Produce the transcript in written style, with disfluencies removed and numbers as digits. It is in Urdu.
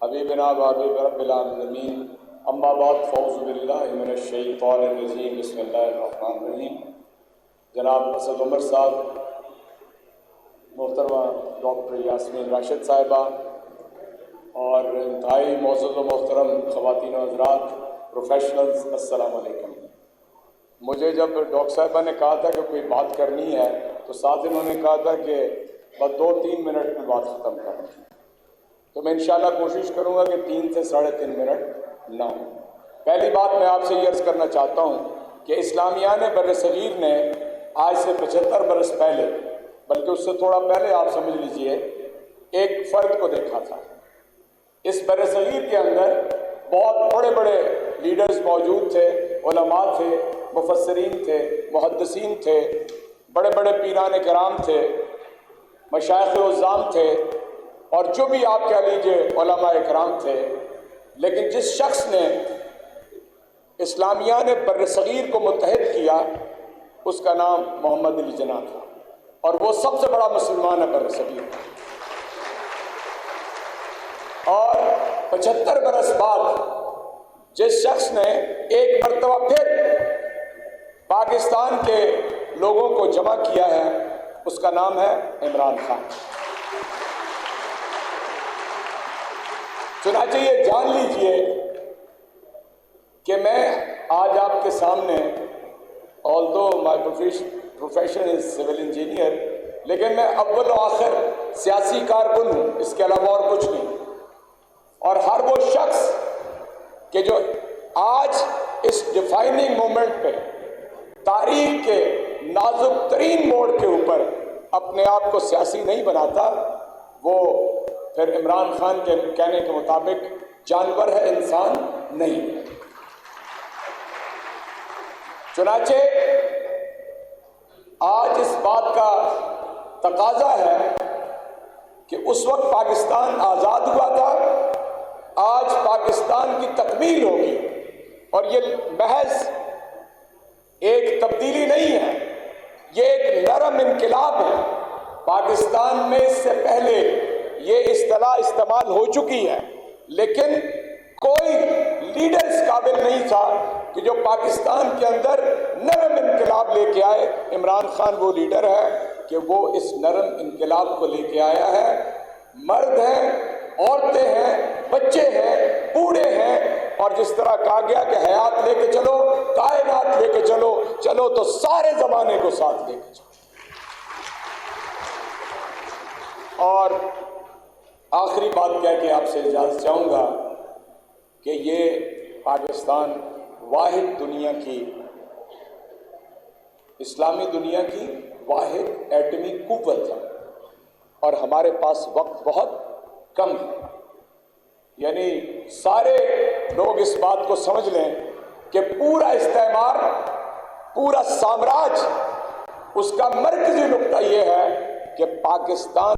حبیبنا و حبیب رب العالمین اما بعد فاعوذ باللہ من الشیطان الرجیم بسم اللہ الرحمن الرحیم۔ جناب اسد عمر صاحب، محترمہ ڈاکٹر یاسمین راشد صاحبہ اور انتہائی معزز و محترم خواتین و حضرات پروفیشنلز، السلام علیکم۔ مجھے جب ڈاکٹر صاحبہ نے کہا تھا کہ کوئی بات کرنی ہے تو ساتھ انہوں نے کہا تھا کہ بس 2-3 منٹ میں بات ختم کریں، تو میں انشاءاللہ کوشش کروں گا کہ 3 سے 3.5 منٹ نہ ہوں۔ پہلی بات میں آپ سے یہ عرض کرنا چاہتا ہوں کہ اسلامیان بر صغیر نے آج سے 75 برس پہلے، بلکہ اس سے تھوڑا پہلے آپ سمجھ لیجئے، ایک فرد کو دیکھا تھا۔ اس بر صغیر کے اندر بہت بڑے بڑے لیڈرز موجود تھے، علماء تھے، مفسرین تھے، محدثین تھے، بڑے بڑے پیران کرام تھے، مشائخ عظام تھے، اور جو بھی آپ کہہ لیجئے علماء کرام تھے، لیکن جس شخص نے اسلامیان بر صغیر کو متحد کیا اس کا نام محمد علی جناح تھا، اور وہ سب سے بڑا مسلمان ہے بر صغیر۔ اور 75 برس بعد جس شخص نے ایک مرتبہ پھر پاکستان کے لوگوں کو جمع کیا ہے اس کا نام ہے عمران خان۔ چنانچہ یہ جان لیجئے کہ میں آج آپ کے سامنے، although my profession is civil engineer، لیکن میں اول و آخر سیاسی کارکن ہوں، اس کے علاوہ اور کچھ نہیں۔ اور ہر وہ شخص کہ جو آج اس ڈیفائننگ مومنٹ پہ تاریخ کے نازک ترین موڑ کے اوپر اپنے آپ کو سیاسی نہیں بناتا، وہ پھر عمران خان کے کہنے کے مطابق جانور ہے، انسان نہیں۔ چنانچہ آج اس بات کا تقاضا ہے کہ اس وقت پاکستان آزاد ہوا تھا، آج پاکستان کی تکمیل ہوگی، اور یہ محض ایک تبدیلی نہیں ہے، یہ ایک نرم انقلاب ہے۔ پاکستان میں اس سے پہلے یہ اصطلاح استعمال ہو چکی ہے، لیکن کوئی لیڈر اس قابل نہیں تھا کہ جو پاکستان کے اندر نرم انقلاب لے کے آئے۔ عمران خان وہ لیڈر ہے کہ وہ اس نرم انقلاب کو لے کے آیا ہے۔ مرد ہیں، عورتیں ہیں، بچے ہیں، بوڑھے ہیں، اور جس طرح کہا گیا کہ حیات لے کے چلو، کائنات لے کے چلو، چلو تو سارے زمانے کو ساتھ لے کے چلو۔ اور آخری بات کہہ کے آپ سے اجازت چاہوں گا کہ یہ پاکستان واحد دنیا کی، اسلامی دنیا کی واحد ایٹمی قوت ہے، اور ہمارے پاس وقت بہت کم ہے۔ یعنی سارے لوگ اس بات کو سمجھ لیں کہ پورا استعمار، پورا سامراج، اس کا مرکزی نقطہ یہ ہے کہ پاکستان